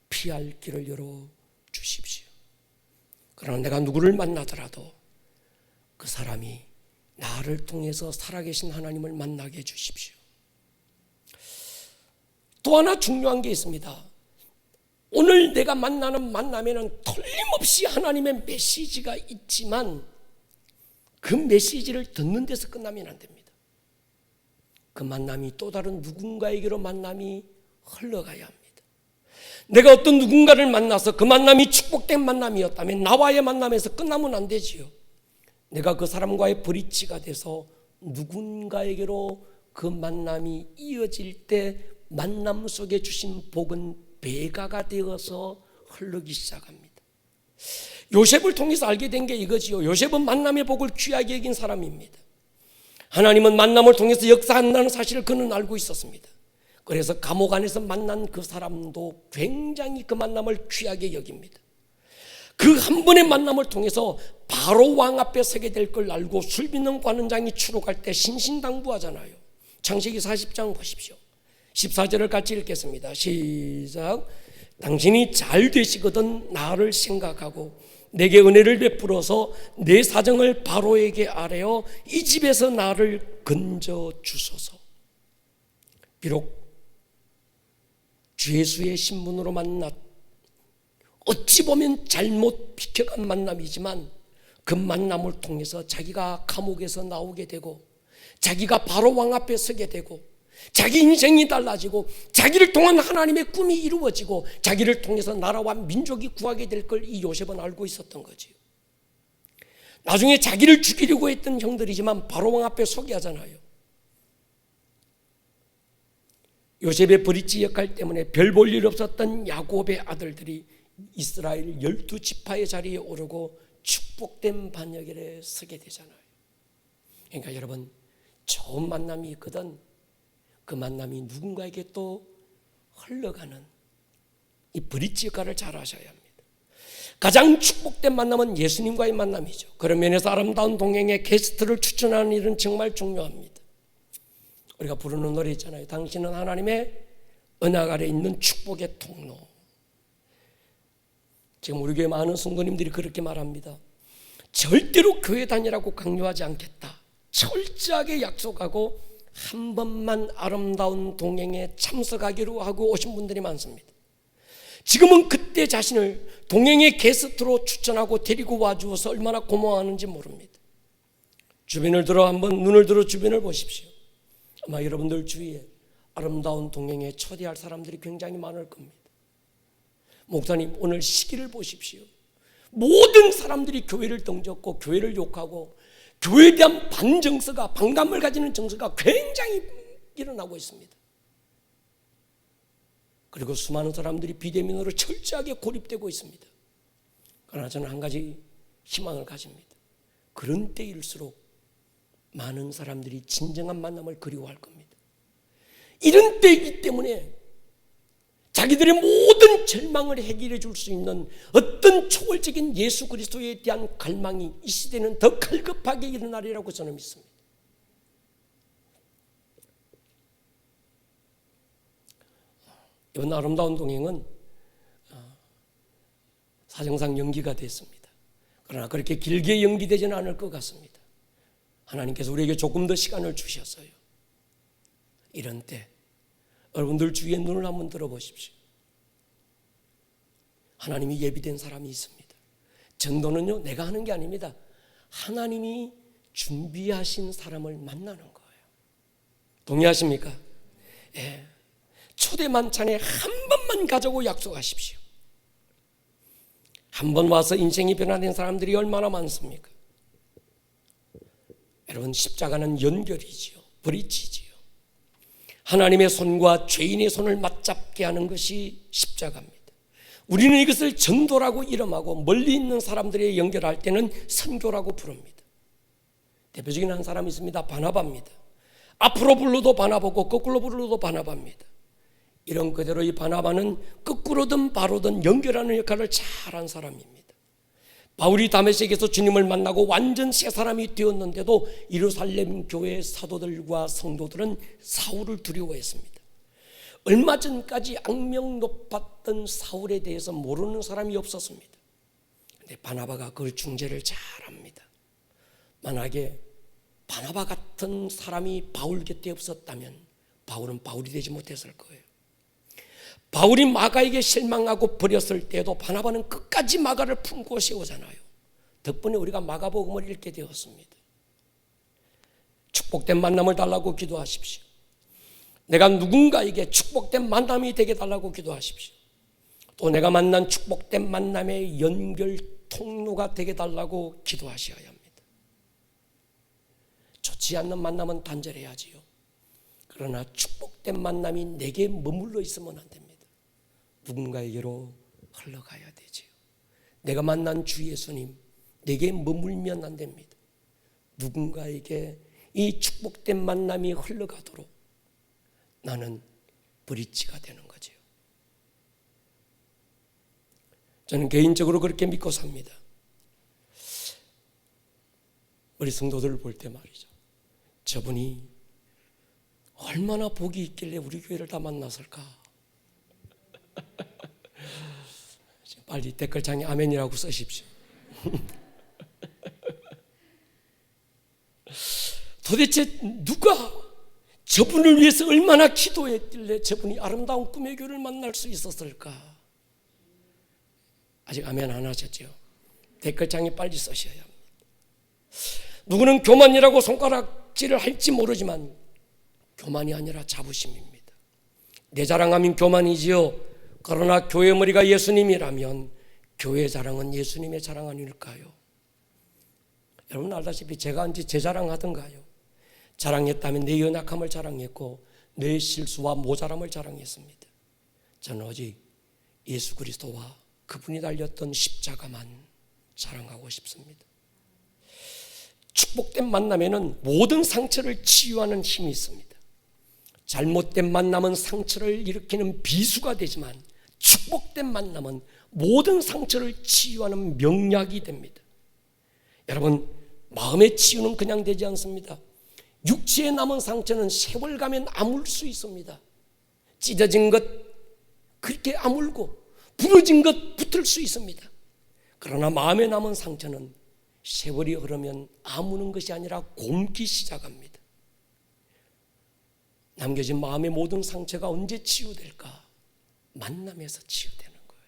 피할 길을 열어주십시오. 그러나 내가 누구를 만나더라도 그 사람이 나를 통해서 살아계신 하나님을 만나게 해주십시오. 또 하나 중요한 게 있습니다. 오늘 내가 만나는 만남에는 틀림없이 하나님의 메시지가 있지만 그 메시지를 듣는 데서 끝나면 안 됩니다. 그 만남이 또 다른 누군가에게로 만남이 흘러가야 합니다. 내가 어떤 누군가를 만나서 그 만남이 축복된 만남이었다면 나와의 만남에서 끝나면 안 되지요. 내가 그 사람과의 브릿지가 돼서 누군가에게로 그 만남이 이어질 때 만남 속에 주신 복은 배가가 되어서 흐르기 시작합니다. 요셉을 통해서 알게 된 게 이거지요. 요셉은 만남의 복을 귀하게 여긴 사람입니다. 하나님은 만남을 통해서 역사한다는 사실을 그는 알고 있었습니다. 그래서 감옥 안에서 만난 그 사람도 굉장히 그 만남을 귀하게 여깁니다. 그 한 번의 만남을 통해서 바로 왕 앞에 서게 될 걸 알고 술 빚는 관원장이 추록할 때 신신당부하잖아요. 창세기 40장 보십시오. 14절을 같이 읽겠습니다. 시작. 당신이 잘 되시거든 나를 생각하고 내게 은혜를 베풀어서 내 사정을 바로에게 아뢰어 이 집에서 나를 건져 주소서. 비록 주 예수의 신분으로 만났 어찌 보면 잘못 비켜간 만남이지만 그 만남을 통해서 자기가 감옥에서 나오게 되고 자기가 바로 왕 앞에 서게 되고 자기 인생이 달라지고 자기를 통한 하나님의 꿈이 이루어지고 자기를 통해서 나라와 민족이 구하게 될 걸 이 요셉은 알고 있었던 거지요. 나중에 자기를 죽이려고 했던 형들이지만 바로 왕 앞에 서게 하잖아요. 요셉의 브릿지 역할 때문에 별 볼 일 없었던 야곱의 아들들이 이스라엘 12지파의 자리에 오르고 축복된 반역에 서게 되잖아요. 그러니까 여러분, 좋은 만남이 있거든 그 만남이 누군가에게 또 흘러가는 이 브릿지 역할을 잘 하셔야 합니다. 가장 축복된 만남은 예수님과의 만남이죠. 그런 면에서 아름다운 동행의 게스트를 추천하는 일은 정말 중요합니다. 우리가 부르는 노래 있잖아요. 당신은 하나님의 은학 아래 있는 축복의 통로. 지금 우리 교회 많은 성도님들이 그렇게 말합니다. 절대로 교회 다니라고 강요하지 않겠다. 철저하게 약속하고 한 번만 아름다운 동행에 참석하기로 하고 오신 분들이 많습니다. 지금은 그때 자신을 동행의 게스트로 추천하고 데리고 와주어서 얼마나 고마워하는지 모릅니다. 주변을 들어 한번 눈을 들어 주변을 보십시오. 아마 여러분들 주위에 아름다운 동행에 초대할 사람들이 굉장히 많을 겁니다. 목사님, 오늘 시기를 보십시오. 모든 사람들이 교회를 덩젓고 교회를 욕하고 교회에 대한 반정서가, 반감을 가지는 정서가 굉장히 일어나고 있습니다. 그리고 수많은 사람들이 비대면으로 철저하게 고립되고 있습니다. 그러나 저는 한 가지 희망을 가집니다. 그런 때일수록 많은 사람들이 진정한 만남을 그리워할 겁니다. 이런 때이기 때문에 자기들의 모든 절망을 해결해 줄 수 있는 어떤 초월적인 예수 그리스도에 대한 갈망이 이 시대는 더 갈급하게 일어나리라고 저는 믿습니다. 이번 아름다운 동행은 사정상 연기가 됐습니다. 그러나 그렇게 길게 연기되지는 않을 것 같습니다. 하나님께서 우리에게 조금 더 시간을 주셨어요. 이런 때 여러분들 주위에 눈을 한번 들어보십시오. 하나님이 예비된 사람이 있습니다. 전도는요, 내가 하는 게 아닙니다. 하나님이 준비하신 사람을 만나는 거예요. 동의하십니까? 예. 초대 만찬에 한 번만 가자고 약속하십시오. 한 번 와서 인생이 변화된 사람들이 얼마나 많습니까? 여러분, 십자가는 연결이지요. 브릿지지요. 하나님의 손과 죄인의 손을 맞잡게 하는 것이 십자가입니다. 우리는 이것을 전도라고 이름하고 멀리 있는 사람들에 연결할 때는 선교라고 부릅니다. 대표적인 한 사람이 있습니다. 바나바입니다. 앞으로 불러도 바나바고 거꾸로 불러도 바나바입니다. 이런 그대로 이 바나바는 거꾸로든 바로든 연결하는 역할을 잘한 사람입니다. 바울이 다메섹에서 주님을 만나고 완전 새 사람이 되었는데도 예루살렘 교회 사도들과 성도들은 사울을 두려워했습니다. 얼마 전까지 악명 높았던 사울에 대해서 모르는 사람이 없었습니다. 그런데 바나바가 그걸 중재를 잘합니다. 만약에 바나바 같은 사람이 바울 곁에 없었다면 바울은 바울이 되지 못했을 거예요. 바울이 마가에게 실망하고 버렸을 때도 바나바는 끝까지 마가를 품고 세우잖아요. 덕분에 우리가 마가복음을 읽게 되었습니다. 축복된 만남을 달라고 기도하십시오. 내가 누군가에게 축복된 만남이 되게 달라고 기도하십시오. 또 내가 만난 축복된 만남의 연결 통로가 되게 달라고 기도하셔야 합니다. 좋지 않는 만남은 단절해야지요. 그러나 축복된 만남이 내게 머물러 있으면 안 됩니다. 누군가에게로 흘러가야 되지요. 내가 만난 주 예수님 내게 머물면 안 됩니다. 누군가에게 이 축복된 만남이 흘러가도록 나는 브릿지가 되는 거죠. 저는 개인적으로 그렇게 믿고 삽니다. 우리 성도들을 볼 때 말이죠. 저분이 얼마나 복이 있길래 우리 교회를 다 만났을까? 빨리 댓글창에 아멘이라고 쓰십시오. 도대체 누가 저분을 위해서 얼마나 기도했길래 저분이 아름다운 꿈의 교회를 만날 수 있었을까? 아직 아멘 안 하셨죠? 댓글창에 빨리 쓰셔야 합니다. 누구는 교만이라고 손가락질을 할지 모르지만 교만이 아니라 자부심입니다. 내 자랑하면 교만이지요. 그러나 교회 머리가 예수님이라면 교회 자랑은 예수님의 자랑 아닐까요? 여러분 알다시피 제가 언제 제 자랑하던가요? 자랑했다면 내 연약함을 자랑했고 내 실수와 모자람을 자랑했습니다. 저는 오직 예수 그리스도와 그분이 달렸던 십자가만 자랑하고 싶습니다. 축복된 만남에는 모든 상처를 치유하는 힘이 있습니다. 잘못된 만남은 상처를 일으키는 비수가 되지만 축복된 만남은 모든 상처를 치유하는 명약이 됩니다. 여러분, 마음의 치유는 그냥 되지 않습니다. 육체에 남은 상처는 세월 가면 아물 수 있습니다. 찢어진 것 그렇게 아물고 부러진 것 붙을 수 있습니다. 그러나 마음에 남은 상처는 세월이 흐르면 아무는 것이 아니라 곪기 시작합니다. 남겨진 마음의 모든 상처가 언제 치유될까? 만남에서 치유되는 거예요.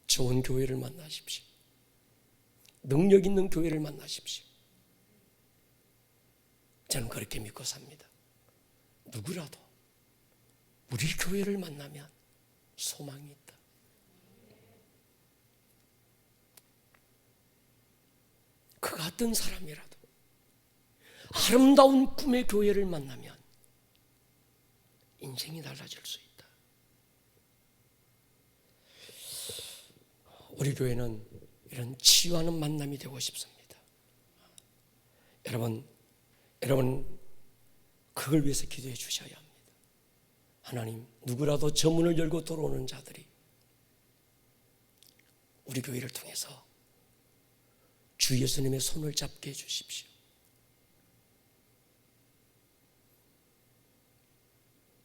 좋은 교회를 만나십시오. 능력 있는 교회를 만나십시오. 저는 그렇게 믿고 삽니다. 누구라도 우리 교회를 만나면 소망이 있다. 그 같은 사람이라도 아름다운 꿈의 교회를 만나면 인생이 달라질 수 있다. 우리 교회는 이런 치유하는 만남이 되고 싶습니다. 여러분 그걸 위해서 기도해 주셔야 합니다. 하나님, 누구라도 저 문을 열고 들어오는 자들이 우리 교회를 통해서 주 예수님의 손을 잡게 해주십시오.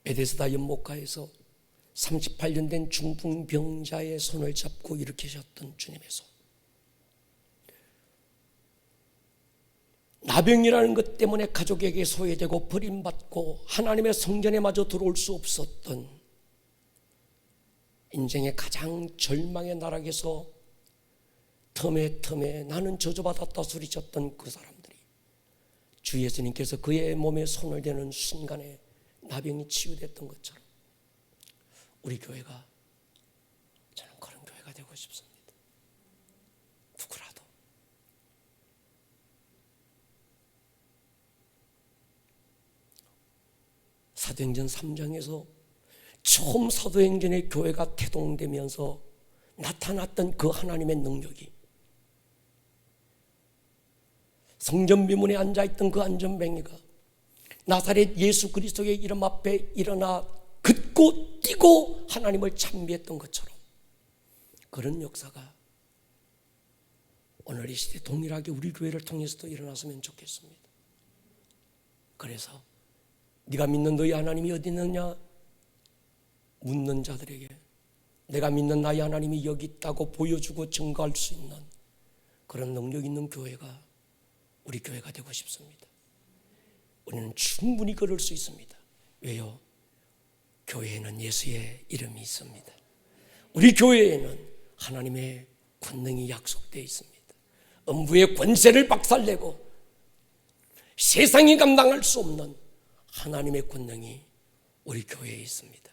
베데스다 연못가에서 38년 된 중풍병자의 손을 잡고 일으키셨던 주님의 손. 나병이라는 것 때문에 가족에게 소외되고 버림받고 하나님의 성전에 마저 들어올 수 없었던 인생의 가장 절망의 나락에서 틈에 나는 저주받았다 소리쳤던 그 사람들이 주 예수님께서 그의 몸에 손을 대는 순간에 나병이 치유됐던 것처럼 우리 교회가, 저는 그런 교회가 되고 싶습니다. 누구라도 사도행전 3장에서 처음 사도행전의 교회가 태동되면서 나타났던 그 하나님의 능력이 성전 미문에 앉아있던 그 안전뱅이가 나사렛 예수 그리스도의 이름 앞에 일어나 긋고 뛰고 하나님을 찬미했던 것처럼 그런 역사가 오늘 이 시대 동일하게 우리 교회를 통해서도 일어났으면 좋겠습니다. 그래서 네가 믿는 너희 하나님이 어디 있느냐 묻는 자들에게 내가 믿는 나의 하나님이 여기 있다고 보여주고 증거할 수 있는 그런 능력 있는 교회가 우리 교회가 되고 싶습니다. 우리는 충분히 그럴 수 있습니다. 왜요? 교회에는 예수의 이름이 있습니다. 우리 교회에는 하나님의 권능이 약속되어 있습니다. 음부의 권세를 박살내고 세상이 감당할 수 없는 하나님의 권능이 우리 교회에 있습니다.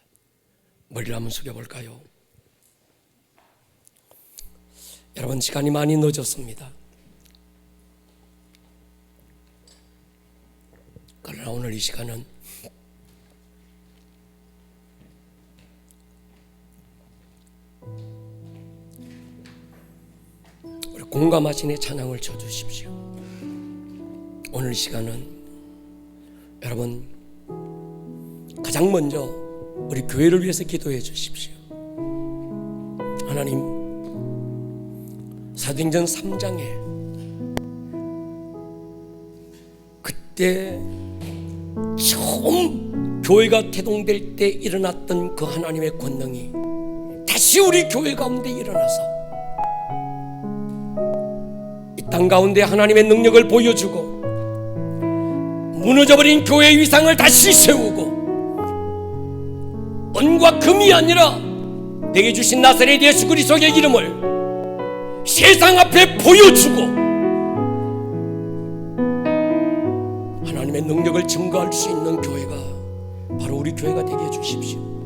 머리를 한번 숙여볼까요? 여러분, 시간이 많이 늦었습니다. 그러나 오늘 이 시간은 우리 공감하시는 찬양을 쳐주십시오. 오늘 이 시간은 여러분 가장 먼저 우리 교회를 위해서 기도해 주십시오. 하나님, 사도행전 3장에 그때 처음 교회가 태동될 때 일어났던 그 하나님의 권능이 다시 우리 교회 가운데 일어나서 이 땅 가운데 하나님의 능력을 보여주고 무너져버린 교회의 위상을 다시 세우고 은과 금이 아니라 내게 주신 나사렛 예수 그리스도의 이름을 세상 앞에 보여주고 하나님의 능력을 증거할 수 있는 교회가 바로 우리 교회가 되게 해주십시오.